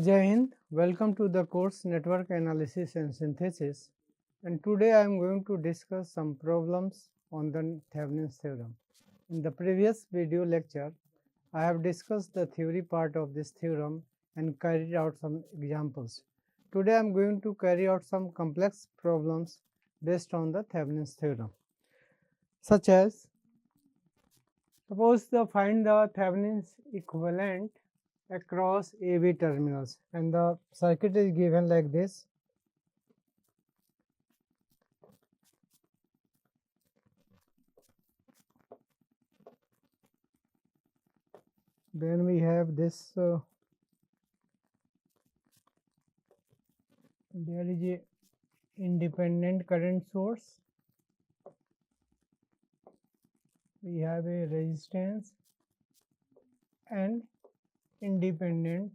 Jai Hind, welcome to the course Network Analysis and Synthesis, and today I am going to discuss some problems on the Thevenin's theorem. In the previous video lecture, I have discussed the theory part of this theorem and carried out some examples. Today I am going to carry out some complex problems based on the Thevenin's theorem, such as suppose find the Thevenin's equivalent across AB terminals, and the circuit is given like this. Then we have this, there is a independent current source, we have a resistance and independent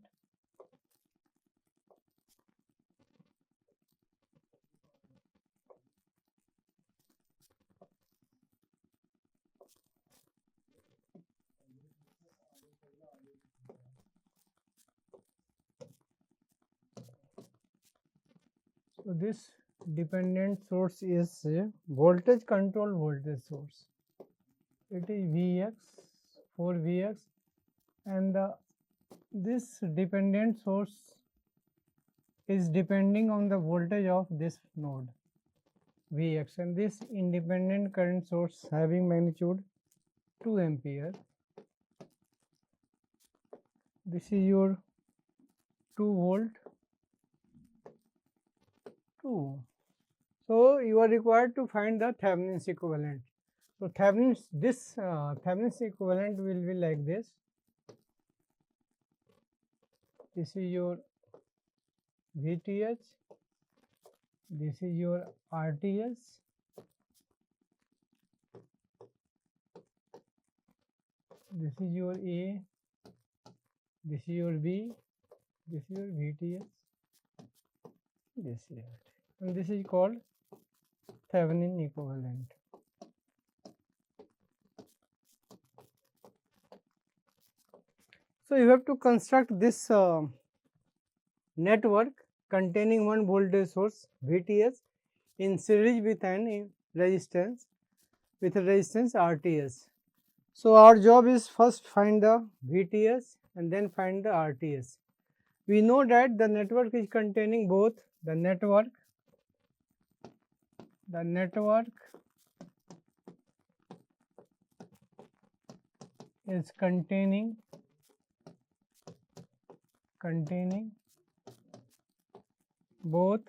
so this dependent source is a voltage controlled voltage source. It is Vx, 4Vx, and this dependent source is depending on the voltage of this node Vx, and this independent current source having magnitude 2 ampere. This is your 2 volt 2. So you are required to find the Thevenin's equivalent. So Thevenin's equivalent will be like this. This is your VTH, this is your RTS, this is your A, this is your B, this is your VTH, this is it, and this is called Thevenin equivalent. So you have to construct this network containing one voltage source VTS in series with an resistance RTS. So our job is first find the VTS and then find the RTS. We know that the network is containing both the network is containing both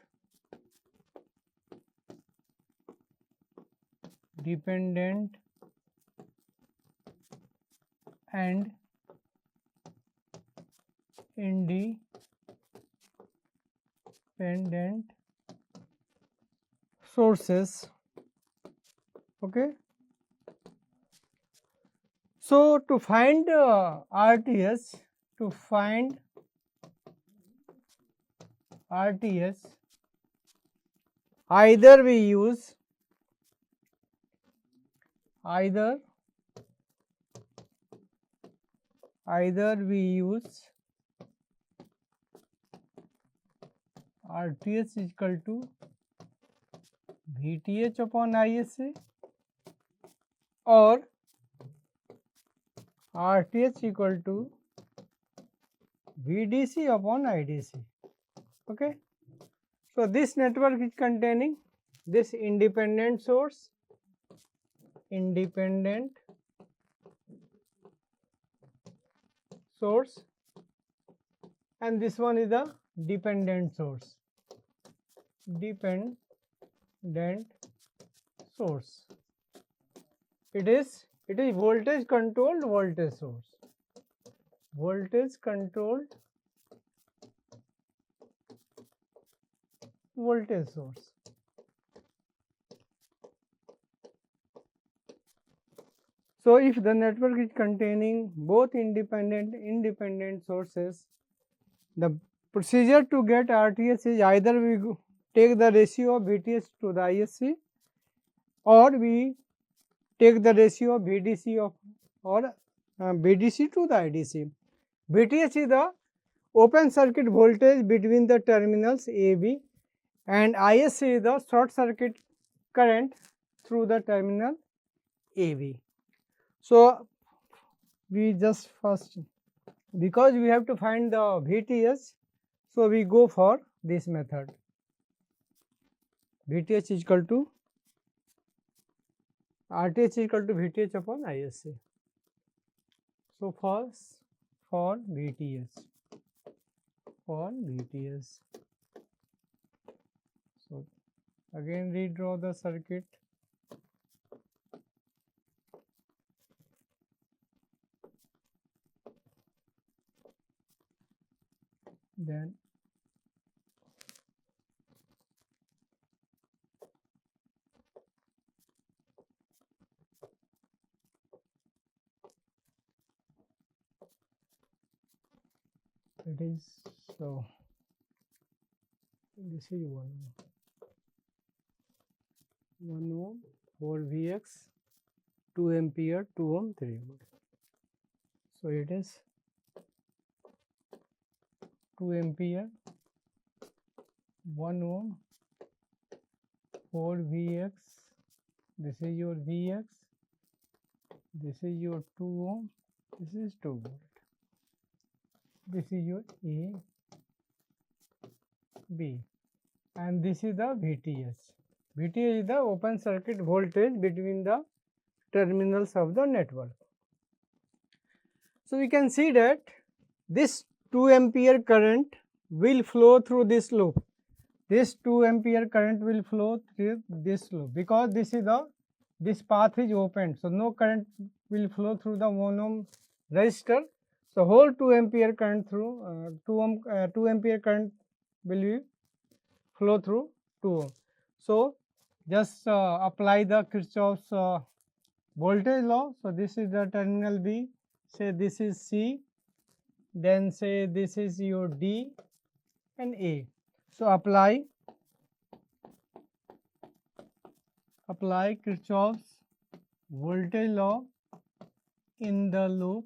dependent and independent sources. Okay. So to find RTS, either we use RTS is equal to VTH upon ISC, or RTS equal to VDC upon IDC. Okay. So this network is containing this independent source, and this one is the dependent source. It is voltage controlled voltage source. So if the network is containing both independent sources, the procedure to get RTS is either we take the ratio of VTH to the ISC, or we take the ratio of VDC or BDC to the IDC. VTH is the open circuit voltage between the terminals A, B, and ISC is the short circuit current through the terminal A, B. So, we just first, because we have to find the VTH, so we go for this method. VTH is equal to RTH is equal to VTH upon ISC. So, first for VTH, so again redraw the circuit. Then it is, so this is 1 ohm, 4 Vx, 2 ampere, 2 ohm, 3 ohm. So it is 2 ampere, 1 ohm, 4 Vx, this is your Vx, this is your 2 ohm, this is 2 volt. This is your A, B, and this is the VTH. VTH is the open circuit voltage between the terminals of the network. So we can see that this 2 ampere current will flow through this loop. This 2 ampere current will flow through this loop because this path is open. So no current will flow through the 1 ohm resistor. So whole 2 ampere current through 2 ampere current will be flow through 2 ohm. So just apply the Kirchhoff's voltage law. So this is the terminal B, say this is C, then say this is your D and A. So apply Kirchhoff's voltage law in the loop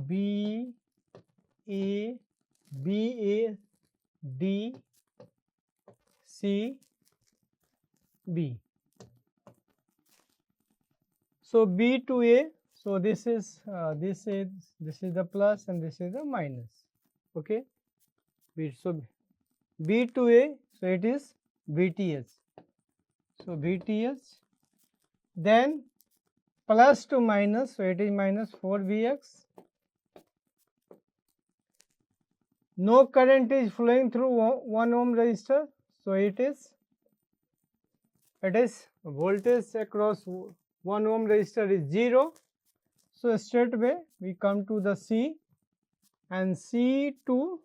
B A D C B. So B to A, so this is the plus and this is the minus. Okay, so B to A, so it is VTH. So VTH, then plus to minus, so it is minus 4 Vx. No current is flowing through 1 ohm resistor, so it is voltage across 1 ohm resistor is 0. So straight away we come to the C, and C to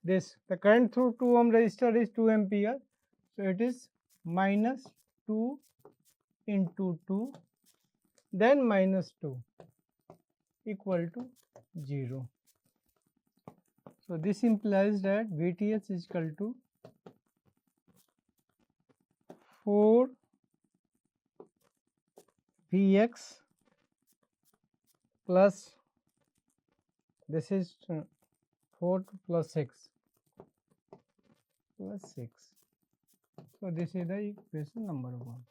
this, the current through 2 ohm resistor is 2 ampere, so it is minus 2 into 2, then minus 2 equal to 0. So this implies that VTH is equal to 4 Vx plus, this is 4 plus 6 plus 6. So this is the equation number 1.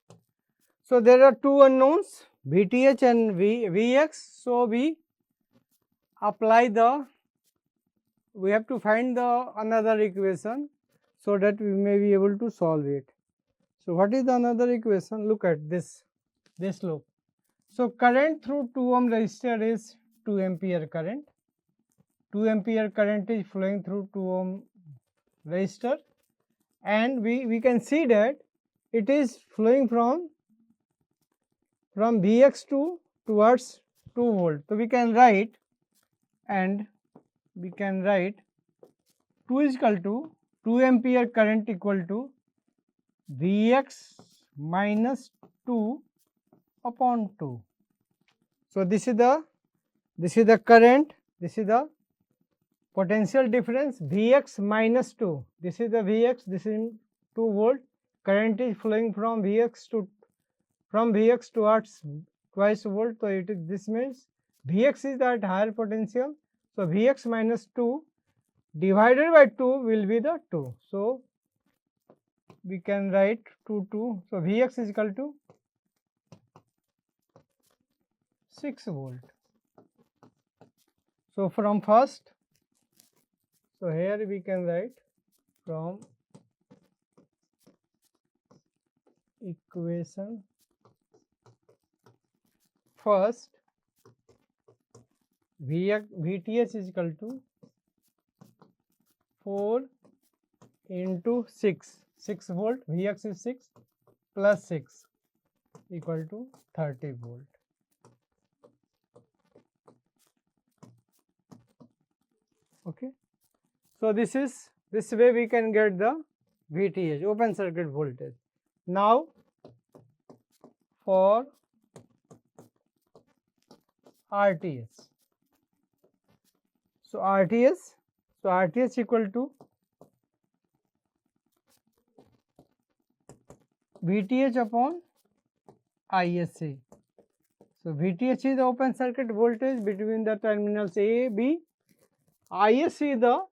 So there are two unknowns, VTH and Vx. So we apply we have to find the another equation so that we may be able to solve it. So what is the another equation? Look at this loop. So current through 2 ohm resistor is 2 ampere current. 2 ampere current is flowing through 2 ohm resistor, and we can see that it is flowing from Vx towards 2 volt. So we can write, and we can write 2 is equal to 2 ampere current equal to Vx minus 2 upon 2. So this is the current, this is the potential difference, Vx minus 2. This is the Vx, this is 2 volt. Current is flowing from Vx towards twice volt, so it is, this means Vx is that higher potential. So Vx minus 2 divided by 2 will be the 2. So we can write 2 2. So Vx is equal to 6 volt. So from first, so here we can write from equation first, Vth is equal to 4 into 6 volt, Vx is 6 plus 6 equal to 30 volt. Okay. So this way we can get the Vth, open circuit voltage. Now for Rth. So Rth equal to Vth upon Isc. So Vth is the open circuit voltage between the terminals A, B. Isc is the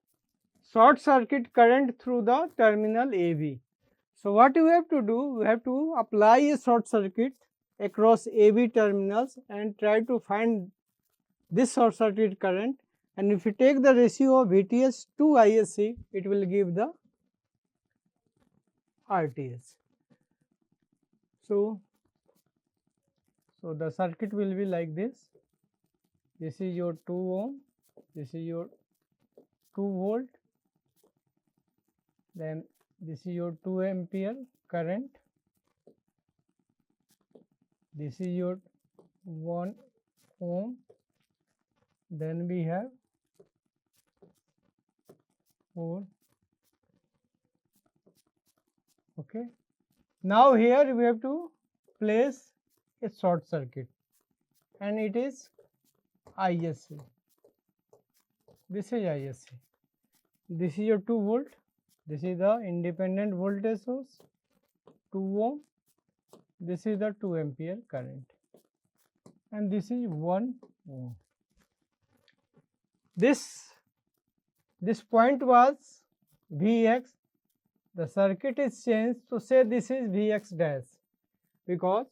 short circuit current through the terminal AB. So what we have to do, we have to apply a short circuit across AB terminals and try to find this short circuit current, and if you take the ratio of Vth to Isc, it will give the Rth. So the circuit will be like this. This is your 2 ohm, this is your 2 volt, then this is your 2 ampere current, this is your 1 ohm, then we have 4. Okay. Now here we have to place a short circuit, and it is Isc. This is Isc. This is your 2 volt. This is the independent voltage source, 2 ohm. This is the 2 ampere current, and this is 1 ohm. This point was Vx. The circuit is changed, so say this is Vx dash, because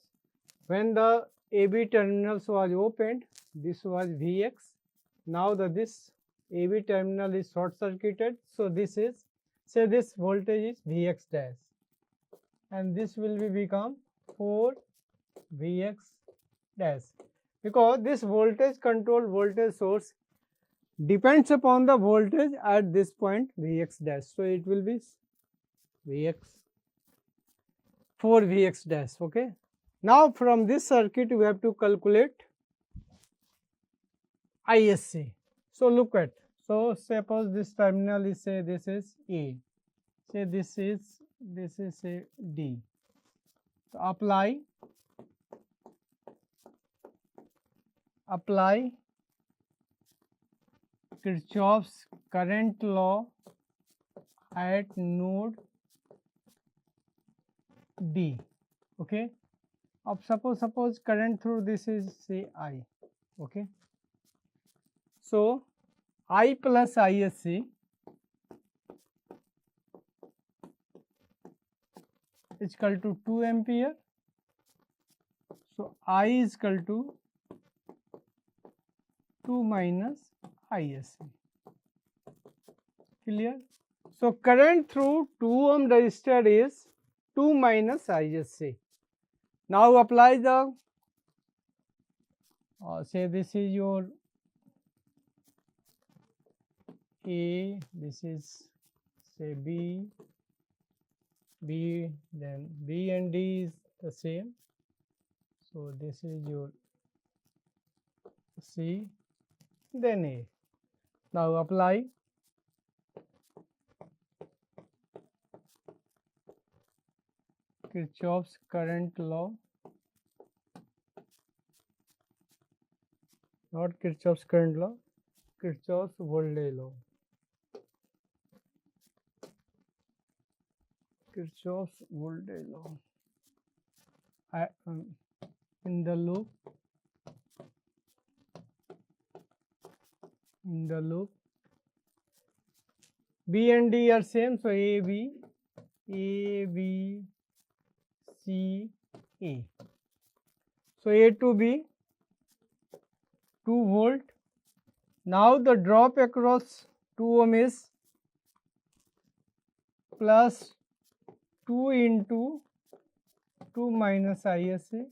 when the AB terminals was opened, this was Vx. Now this AB terminal is short circuited, so this is, say this voltage is Vx dash, and this will be become 4 Vx dash, because this voltage controlled voltage source depends upon the voltage at this point Vx dash, so it will be Vx 4 Vx dash. Okay. Now from this circuit we have to calculate Isc. So look at, so suppose this terminal is, say this is A, say this is say D. So apply Kirchhoff's current law at node D. Okay. Suppose current through this is, say I. Okay. So I plus Isc is equal to 2 ampere. So I is equal to 2 minus Isc. Clear? So current through 2 ohm resistor is 2 minus Isc. Now apply the, say this is your A, this is say B, then B and D is the same. So this is your C, then A. Now apply Kirchhoff's current law, not Kirchhoff's current law, Kirchhoff's voltage law. Kirchhoff's voltage law. In the loop in the loop. B and D are same, so A, B, C, A. So A to B, 2 volt. Now the drop across 2 ohm is plus 2 into 2 minus ISA.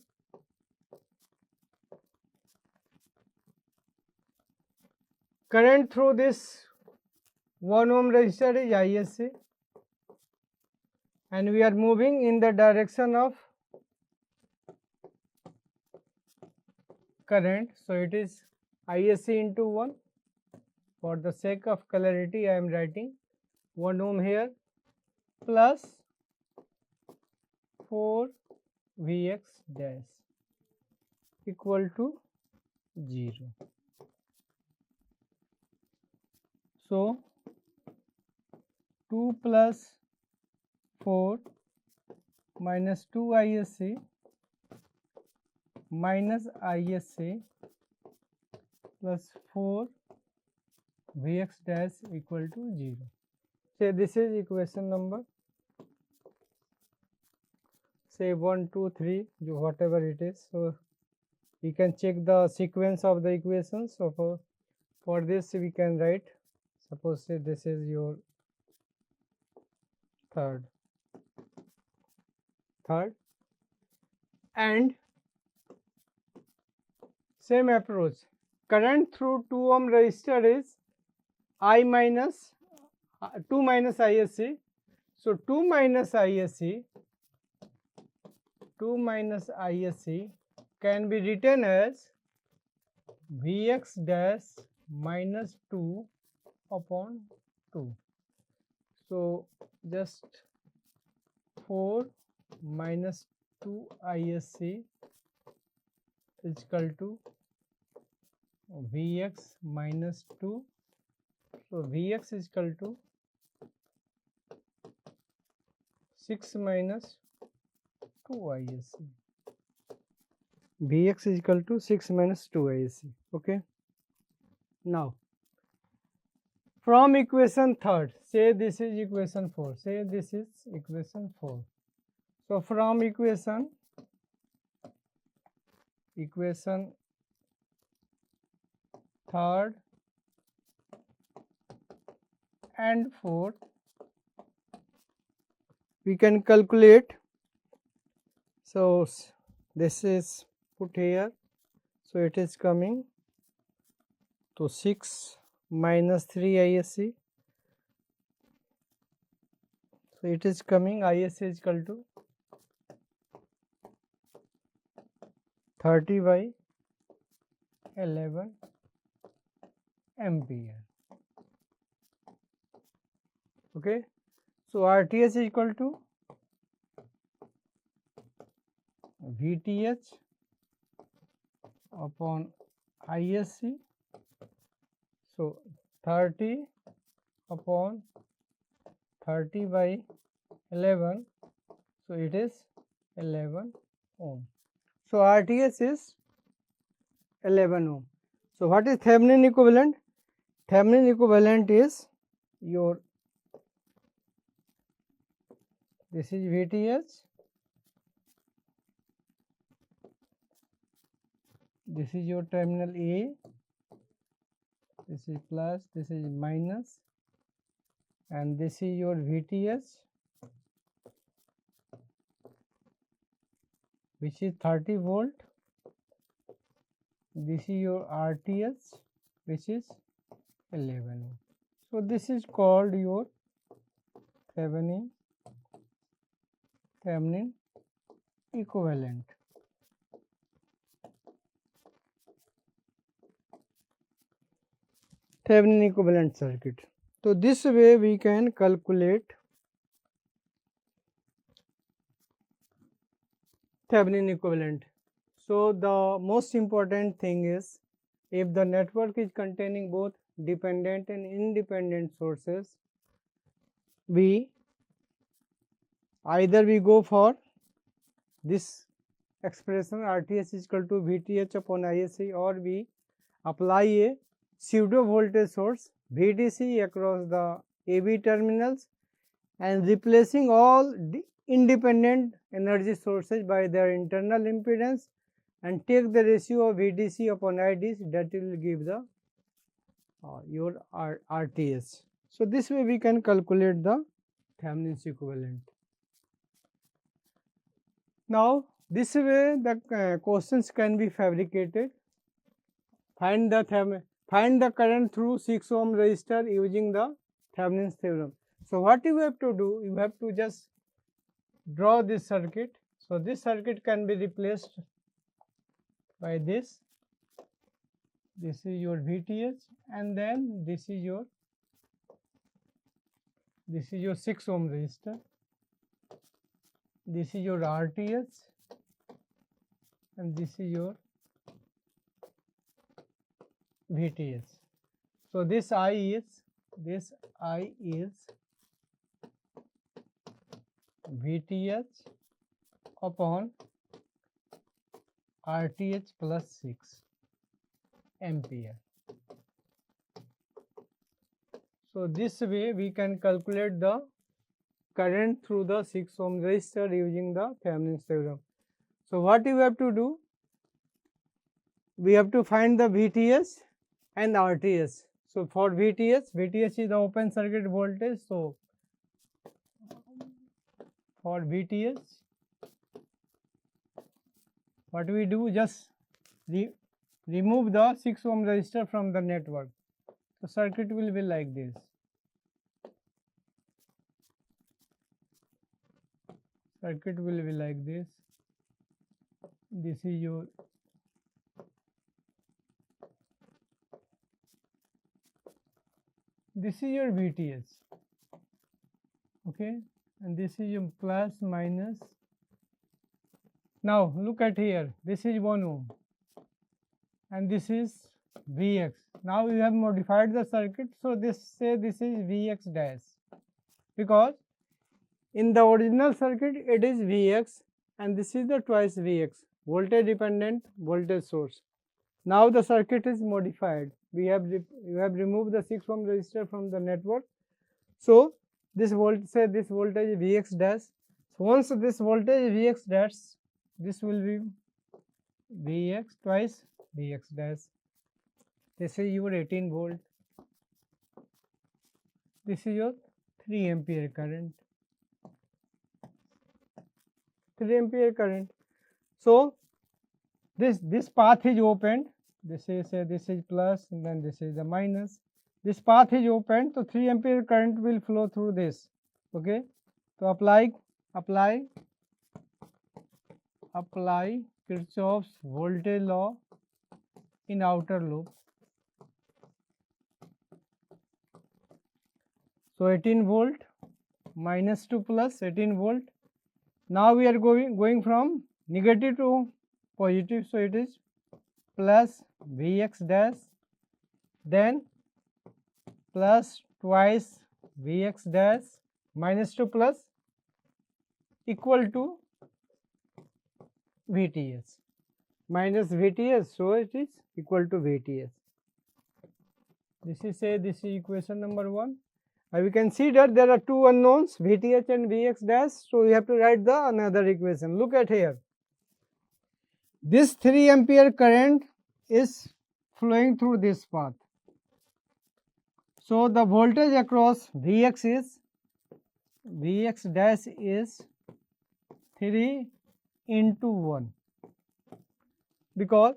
Current through this 1 ohm resistor is ISA, and we are moving in the direction of current, so it is ISA into 1. For the sake of clarity, I am writing 1 ohm here plus 4 Vx dash equal to 0. So 2 plus 4 minus 2 ISA minus ISA plus 4 Vx dash equal to 0. Say this is equation number, say 1, 2, 3, whatever it is. So you can check the sequence of the equations. So for this we can write, suppose say this is your third, and same approach. Current through 2 ohm resistor is I minus 2 minus ISC. So 2 minus ISC can be written as Vx dash minus 2 upon 2. So just 4 minus 2 ISC is equal to Vx minus 2. So Vx is equal to 6 minus 2 ISC. Vx is equal to 6 minus 2 ISC. Okay. Now from equation third, say this is equation 4. Say this is equation 4. So from equation third and fourth, we can calculate. So this is put here, so it is coming to 6 minus 3 ISC. So it is coming ISC is equal to 30 by 11 ampere. Okay. So RTH is equal to VTH upon ISC. So 30 upon 30 by 11, so it is 11 ohm. So RTH is 11 ohm. So what is Thevenin equivalent? Thevenin equivalent is your, this is VTH, this is your terminal A, this is plus, this is minus, and this is your VTH, which is 30 volt. This is your RTH, which is 11 ohm. So this is called your Thevenin equivalent. Thevenin equivalent circuit. So this way we can calculate Thevenin equivalent. So the most important thing is, if the network is containing both dependent and independent sources, either we go for this expression RTH is equal to VTH upon ISC, or we apply a pseudo voltage source VDC across the AB terminals and replacing all independent energy sources by their internal impedance, and take the ratio of VDC upon IDs, that will give the your RTS. So, this way we can calculate the Thevenin's equivalent. Now, this way the questions can be fabricated. Find the current through 6 ohm resistor using the Thevenin's theorem. So, what you have to do, you have to just draw this circuit. So, this circuit can be replaced by this. This is your VTH, and then this is your 6 ohm resistor. This is your RTH, and this is your VTH. So, this I is VTH upon RTH plus 6 ampere. So, this way we can calculate the current through the 6 ohm resistor using the Thevenin's theorem. So, what you have to do? We have to find the VTH and RTH. So, for VTH is the open circuit voltage. So, for VTH, what we do, just remove the 6 ohm resistor from the network. The circuit will be like this. Circuit will be like this. This is your VTH, okay, and this is your plus minus. Now look at here, this is 1 ohm and this is Vx. Now you have modified the circuit, so this is Vx dash, because in the original circuit it is Vx and this is the twice Vx, voltage dependent voltage source. Now the circuit is modified. You have removed the 6 ohm resistor from the network. So this voltage is Vx dash. So once this voltage Vx dash, this will be Vx twice Vx dash. This is your 18 volt. This is your 3 ampere current. 3 ampere current. So this path is opened. This is plus and then this is the minus. This path is open, so 3 ampere current will flow through this. Okay, so apply Kirchhoff's voltage law in outer loop. So 18 volt minus to plus 18 volt. Now we are going from negative to positive, so it is plus Vx dash, then plus twice Vx dash, minus to plus equal to Vth, minus Vth, so it is equal to Vth. This is equation number 1. We can see that there are two unknowns, Vth and Vx dash, so we have to write the another equation. Look at here. This 3 ampere current is flowing through this path. So the voltage across Vx dash is 3 into 1, because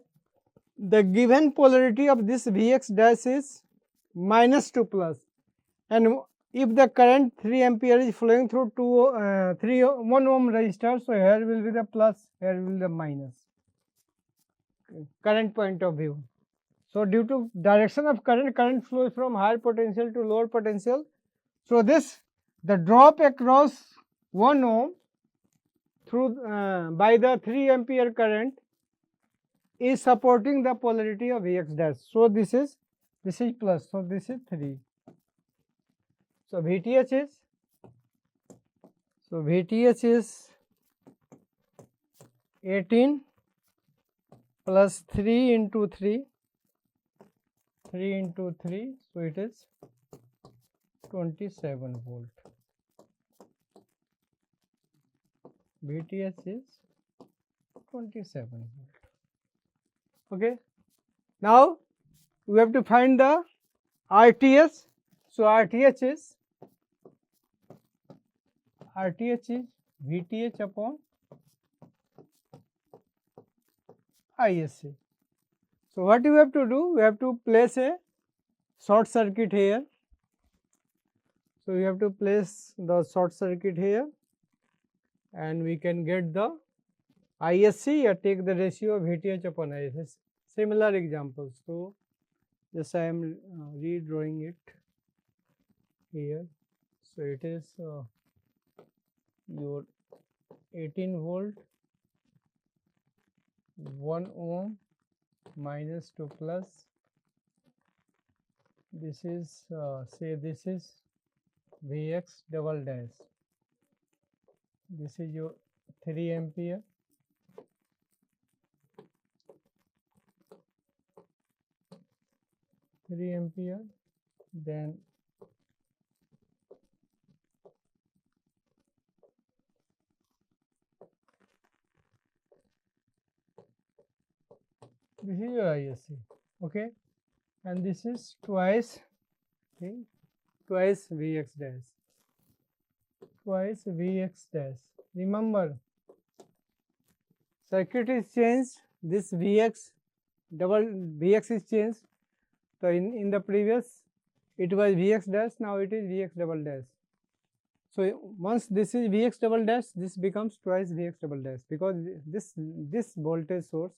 the given polarity of this Vx dash is minus to plus, and if the current 3 ampere is flowing through 1 ohm resistor, so here will be the plus, here will be the minus. Current point of view. So due to direction of current flows from higher potential to lower potential. So the drop across 1 ohm through by the 3 ampere current is supporting the polarity of Vx dash. So this is plus, so this is 3. So Vth is 18 plus 3 into 3 3 into 3, so it is 27 volt. VTH is 27 volt. Okay. Now we have to find the RTH. So RTH is VTH upon ISC. So what you have to do? We have to place a short circuit here. So we have to place the short circuit here, and we can get the ISC or take the ratio of VTH upon ISC. Similar examples. So just I am redrawing it here. So it is your 18 volt, 1 ohm minus 2 plus. This is say this is Vx double dash. This is your 3 ampere. Then this is your ISC, okay, and this is twice Vx dash, Remember, circuit is changed, this Vx is changed. So in the previous it was Vx dash, now it is Vx double dash. So once this is Vx double dash, this becomes twice Vx double dash, because this voltage source,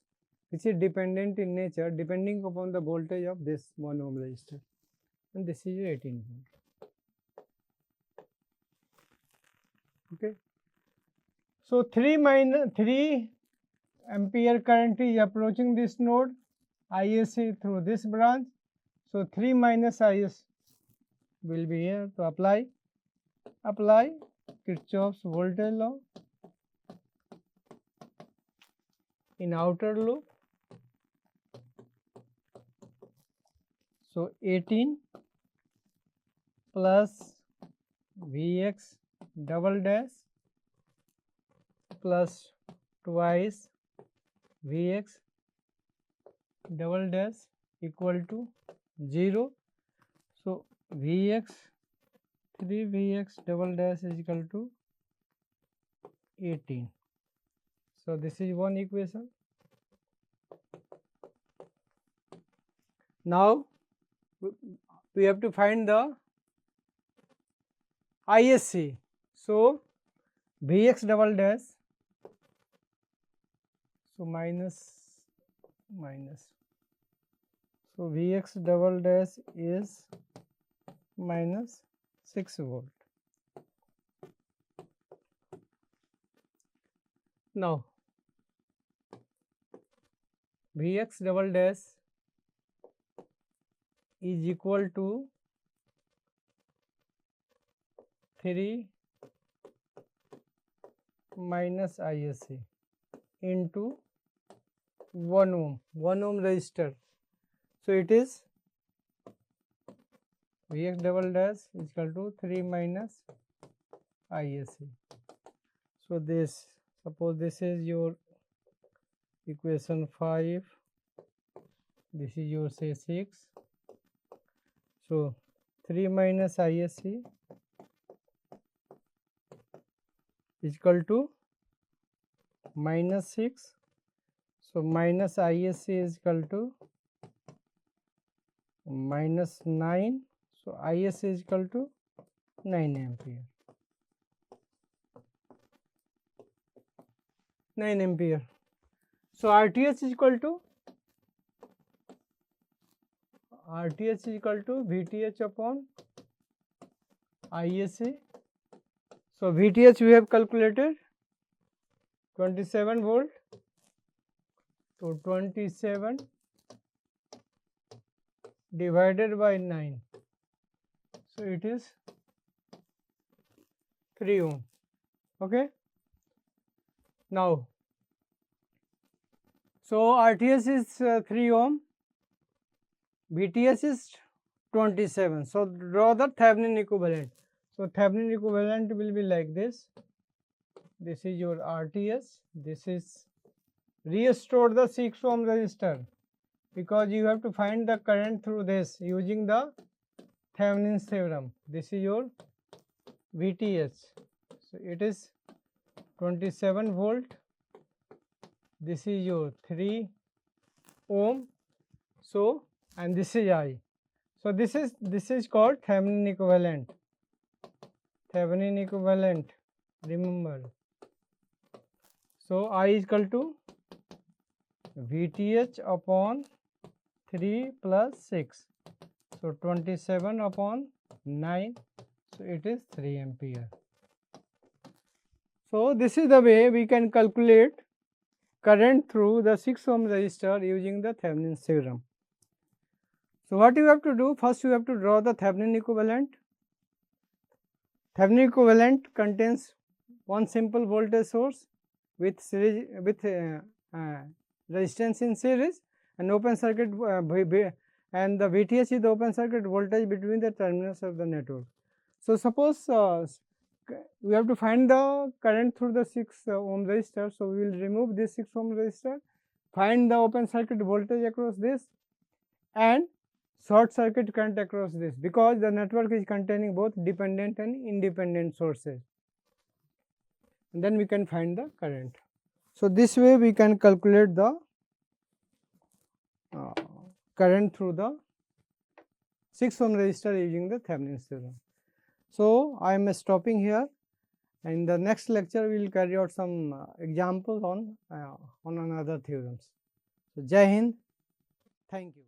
which is dependent in nature, depending upon the voltage of this 1 ohm resistor, and this is 18 volt. Okay. So 3 ampere current is approaching this node, ISC through this branch. So 3 minus IS will be here. To apply Kirchhoff's voltage law in outer loop. So 18 plus Vx double dash plus twice Vx double dash equal to 0. So 3 Vx double dash is equal to 18. So this is one equation. Now we have to find the ISC. So Vx double dash, so minus, so Vx double dash is minus 6 volt. Now Vx double dash is equal to 3 minus ISC into 1 ohm resistor. So it is Vx double dash is equal to 3 minus ISC. So this, suppose this is your equation 5, this is your say 6. So 3 minus ISC is equal to minus 6. So minus ISC is equal to minus 9. So ISC is equal to 9 ampere. 9 ampere. So RTH is equal to VTH upon ISC. So VTH we have calculated 27 volt. So 27 divided by 9. So it is 3 ohm. Okay. Now, so RTH is 3 ohm. VTH is 27. So draw the Thevenin equivalent. So Thevenin equivalent will be like this. This is your RTS. This is restore the 6 ohm resistor, because you have to find the current through this using the Thevenin's theorem. This is your VTH. So it is 27 volt. This is your 3 ohm. So, and this is I. So this is called Thevenin equivalent. Thevenin equivalent, remember. So I is equal to VTH upon 3 plus 6. So 27 upon 9. So it is 3 ampere. So this is the way we can calculate current through the 6 ohm resistor using the Thevenin's theorem. So what you have to do, first you have to draw the Thevenin equivalent. Thevenin equivalent contains one simple voltage source with series, resistance in series, and open circuit and the VTH is the open circuit voltage between the terminals of the network. So suppose we have to find the current through the 6 ohm resistor. So we will remove this 6 ohm resistor, find the open circuit voltage across this, and short circuit current across this, because the network is containing both dependent and independent sources, and then we can find the current. So this way we can calculate the current through the 6 ohm resistor using the Thevenin's theorem. So I am stopping here. In the next lecture we will carry out some examples on another theorems. So Jai Hind, thank you.